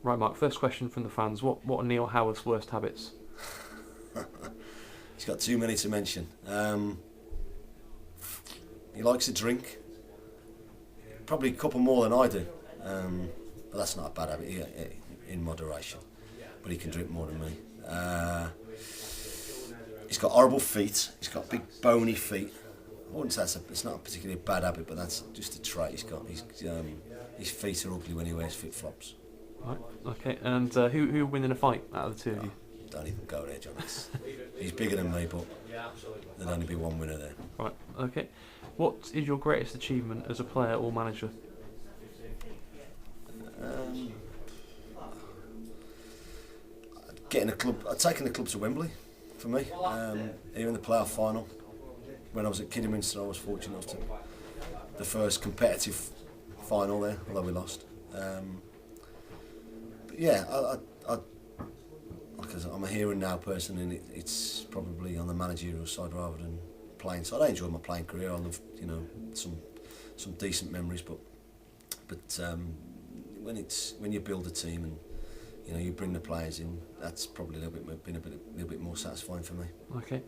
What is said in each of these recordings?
Right, Mark, first question from the fans. What are Neil Howarth's worst habits? He's got too many to mention. He likes to drink, probably a couple more than I do, but that's not a bad habit, in moderation. But he can drink more than me. He's got horrible feet. He's got big bony feet. I wouldn't say it's not a particularly bad habit, but that's just a trait he's got. His feet are ugly when he wears flip flops. Right, okay. And who will win in a fight out of the two of you? Don't even go there, John. He's bigger than me, but there'll only be one winner there. Right, okay. What is your greatest achievement as a player or manager? Taking the club to Wembley, for me. Here in the playoff final. When I was at Kidderminster, I was fortunate enough to the first competitive final there, although we lost. But yeah, I'm a here and now person, and it's probably on the managerial side rather than playing. So I enjoyed my playing career. I love, some decent memories, but when you build a team and you bring the players in, that's probably a little bit more satisfying for me. Okay.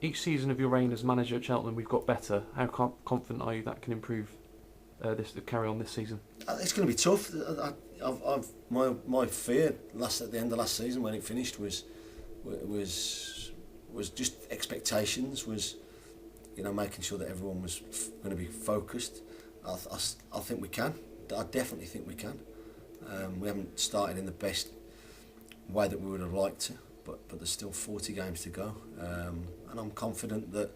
Each season of your reign as manager at Cheltenham, we've got better. How confident are you that can improve carry on this season? It's going to be tough. My fear at the end of last season when it finished was just expectations, was making sure that everyone was going to be focused. I think we can. I definitely think we can. We haven't started in the best way that we would have liked to, but there's still 40 games to go, and I'm confident that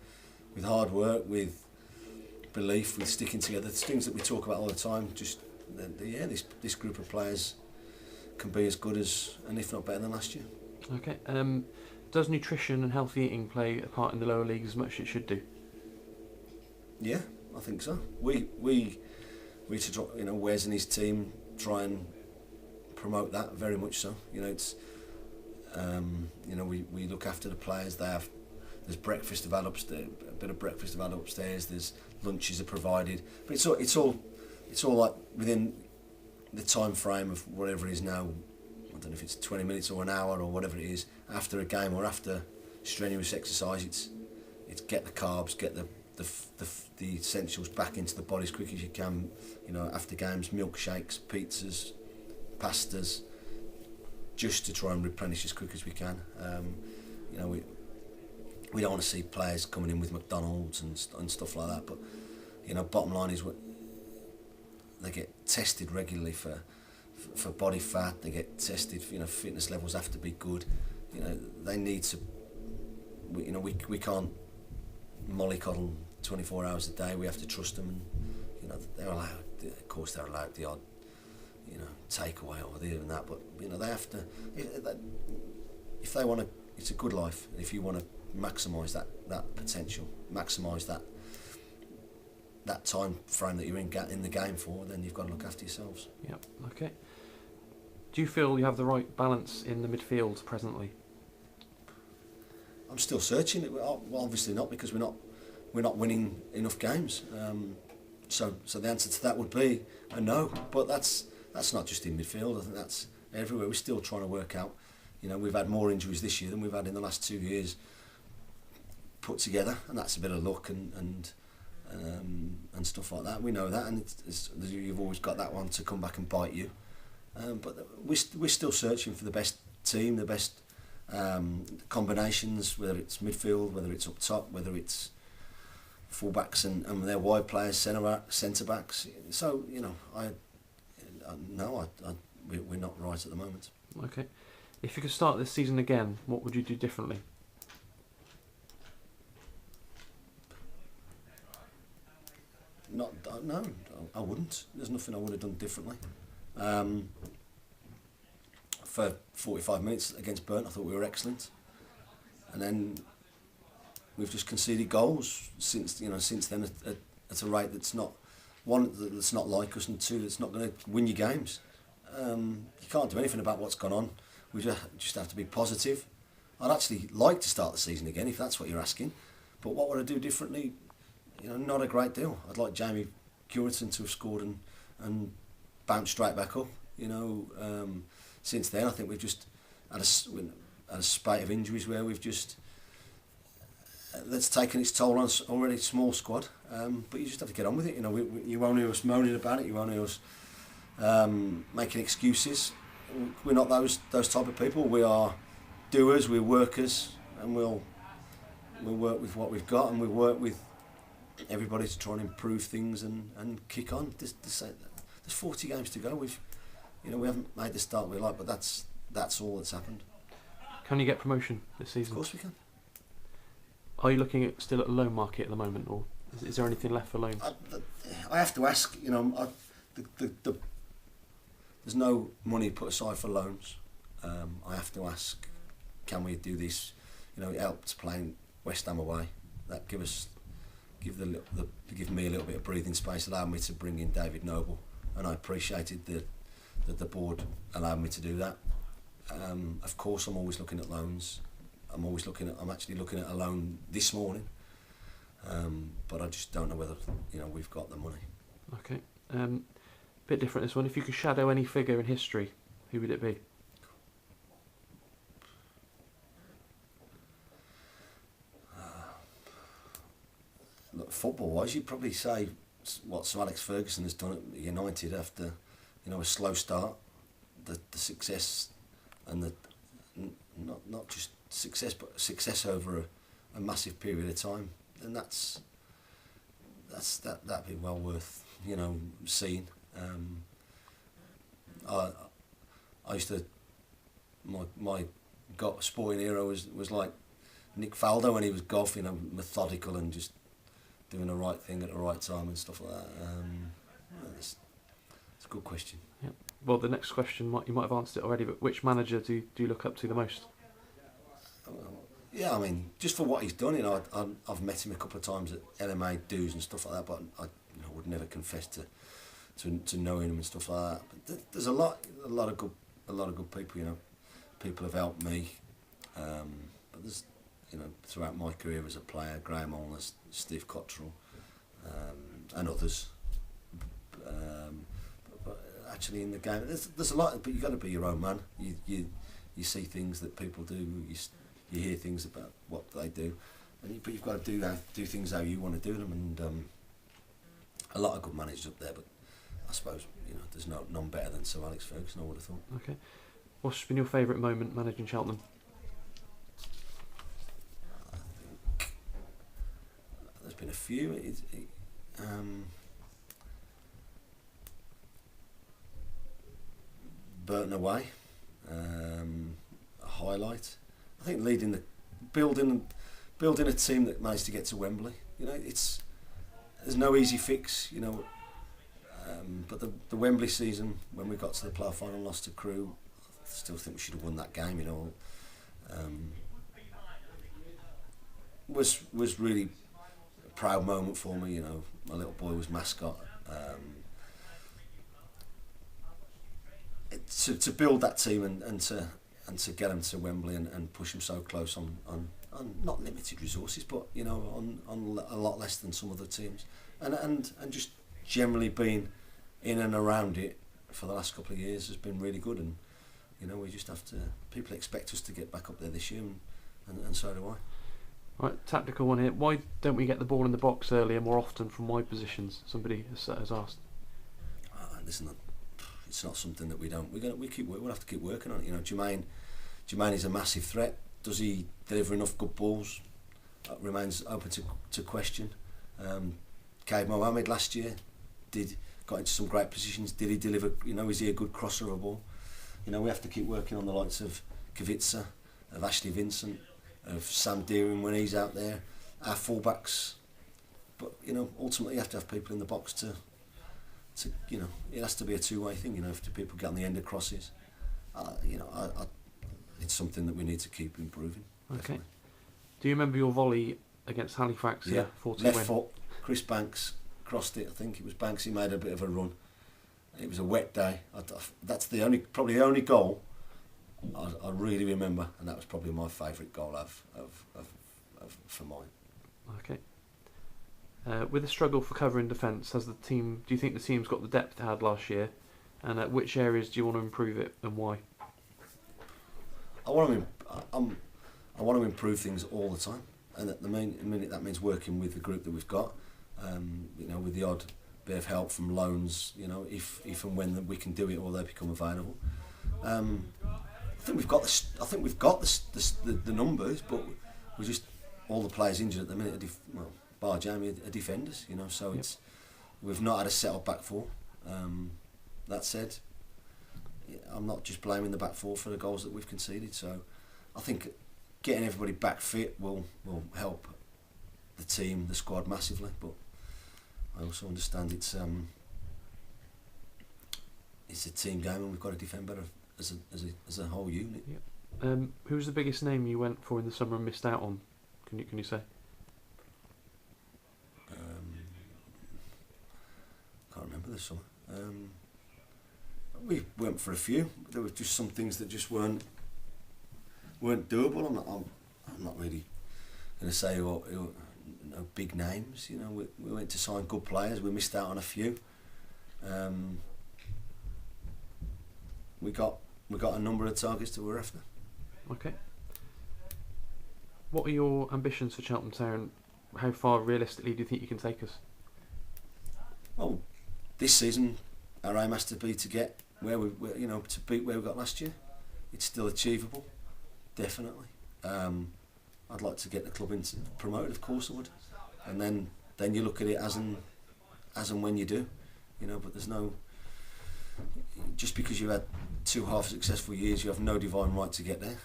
with hard work, with belief, with sticking together, it's things that we talk about all the time. Just this group of players can be as good as, and if not better than last year. Okay. Does nutrition and healthy eating play a part in the lower leagues as much as it should do? Yeah, I think so. We Wes and his team try and promote that very much so. It's we look after the players. There's breakfast available upstairs, a bit of breakfast available upstairs. There's lunches are provided, but it's all like within the time frame of whatever it is now. I don't know if it's 20 minutes or an hour or whatever it is after a game or after strenuous exercise. It's get the carbs, get the essentials back into the body as quick as you can. After games, milkshakes, pizzas, pastas, just to try and replenish as quick as we can. We don't want to see players coming in with McDonald's and stuff like that. But bottom line is they get tested regularly for body fat. They get tested. Fitness levels have to be good. They need to. We can't mollycoddle 24 hours a day. We have to trust them, and they're allowed. Of course, they're allowed the odd, takeaway or this and that. But they have to. If they want to, it's a good life. If you want to maximise that potential, maximise that time frame that you're in the game for, then you've got to look after yourselves. Yeah. Okay. Do you feel you have the right balance in the midfield presently? I'm still searching. Well, obviously not, because we're not winning enough games. So the answer to that would be a no. But that's not just in midfield. I think that's everywhere. We're still trying to work out. We've had more injuries this year than we've had in the last 2 years put together, and that's a bit of luck and stuff like that. We know that, and you've always got that one to come back and bite you. But we're still searching for the best team, the best combinations, whether it's midfield, whether it's up top, whether it's full-backs and their wide players, centre backs. So we're not right at the moment. Okay. If you could start this season again, what would you do differently? No, I wouldn't. There's nothing I would have done differently. For 45 minutes against Burnt, I thought we were excellent, and then we've just conceded goals since then at a rate that's not like us, and two, that's not going to win you games. You can't do anything about what's gone on. We just have to be positive. I'd actually like to start the season again, if that's what you're asking. But what would I do differently? Not a great deal. I'd like Jamie Curitan to have scored and bounced straight back up. You know, since then I think we've just had a spate of injuries where we've just that's taken its toll on us already. Small squad, but you just have to get on with it. You know, you won't hear us moaning about it. You won't hear us making excuses. We're not those type of people. We are doers. We're workers, and we'll work with what we've got, and we work with everybody to try and improve things and kick on. There's 40 games to go. We haven't made the start we like, but that's all that's happened. Can you get promotion this season? Of course we can. Are you looking still at the loan market at the moment, or is there anything left for loans? I have to ask. You know, there's no money put aside for loans. I have to ask, can we do this? You know, it helped playing West Ham away. That give me a little bit of breathing space, allowed me to bring in David Noble, and I appreciated that the board allowed me to do that. Of course, I'm always looking at loans. I'm actually looking at a loan this morning, but I just don't know whether we've got the money. Okay, bit different this one. If you could shadow any figure in history, who would it be? Look, football-wise, you'd probably say what Sir Alex Ferguson has done at United after a slow start, the success and the not just success, but success over a massive period of time, and that'd be well worth seeing. I used to my sporting hero was like Nick Faldo when he was golfing, methodical and just doing the right thing at the right time and stuff like that. It's a good question. Yeah. Well, the next question you might have answered it already, but which manager do you look up to the most? Yeah, I mean, just for what he's done, I've met him a couple of times at LMA dues and stuff like that, but I would never confess to knowing him and stuff like that. But there's a lot of good people. People have helped me, but there's throughout my career as a player, Graham Allness, Steve Cottrell, and others. But actually, in the game, there's a lot. But you've got to be your own man. You see things that people do. You hear things about what they do, but you've got to do things how you want to do them. And a lot of good managers up there, but I suppose there's none better than Sir Alex Ferguson, I would have thought. Okay, what's been your favourite moment managing Cheltenham? There's been a few. Burton away, a highlight. I think building a team that managed to get to Wembley. There's no easy fix. But the Wembley season when we got to the playoff final and lost to Crewe, I still think we should have won that game. Was really a proud moment for me. My little boy was mascot. To build that team and to get them to Wembley and push them so close on not limited resources, but on a lot less than some other teams, and just generally being in and around it for the last couple of years has been really good. And we just have to. People expect us to get back up there this year, and so do I. Right, tactical one here. Why don't we get the ball in the box earlier more often from wide positions? Somebody has asked. Listen, it's not something that we don't. We'll have to keep working on it. Jermaine is a massive threat. Does he deliver enough good balls? That remains open to question. Cade Mohammed last year got into some great positions. Did he deliver? Is he a good crosser of a ball? We have to keep working on the likes of Kavitsa, of Ashley Vincent, of Sam Deering when he's out there, our fullbacks. But ultimately you have to have people in the box to it has to be a two-way thing. If people get on the end of crosses, it's something that we need to keep improving. Okay. Definitely. Do you remember your volley against Halifax? Yeah, 40 left win? foot. Chris Banks crossed it. I think it was Banks. He made a bit of a run. It was a wet day. That's probably the only goal I really remember, and that was probably my favourite goal for mine. Okay. With the struggle for cover in defence, do you think the team's got the depth it had last year? And at which areas do you want to improve it, and why? I want to improve things all the time, and at the minute that means working with the group that we've got. You know, with the odd bit of help from loans. You know, if and when we can do it or they become available. I think we've got the numbers, but we're just all the players injured at the minute. Bar Jamie are defenders. You know, so we've not had a settled back four. That said, I'm not just blaming the back four for the goals that we've conceded. So I think getting everybody back fit will help the team, the squad massively. But I also understand it's a team game and we've got to defend better as a whole unit. Yep. Who's the biggest name you went for in the summer and missed out on? Can you say? Can't remember this summer. We went for a few. There were just some things that just weren't doable. I'm not really going to say no big names. You know, we went to sign good players. We missed out on a few. We got a number of targets that we're after. Okay. What are your ambitions for Cheltenham Town? How far realistically do you think you can take us? Well, this season our aim has to be to get to beat where we got last year. It's still achievable, definitely. I'd like to get the club into promoted, of course I would, and then you look at it as and when you do, you know. But there's no, just because you had 2 half successful years, you have no divine right to get there.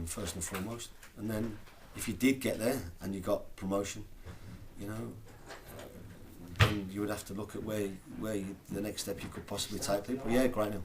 First and foremost, and then if you did get there and you got promotion, you know, then you would have to look at where the next step you could possibly take people. Yeah, great now.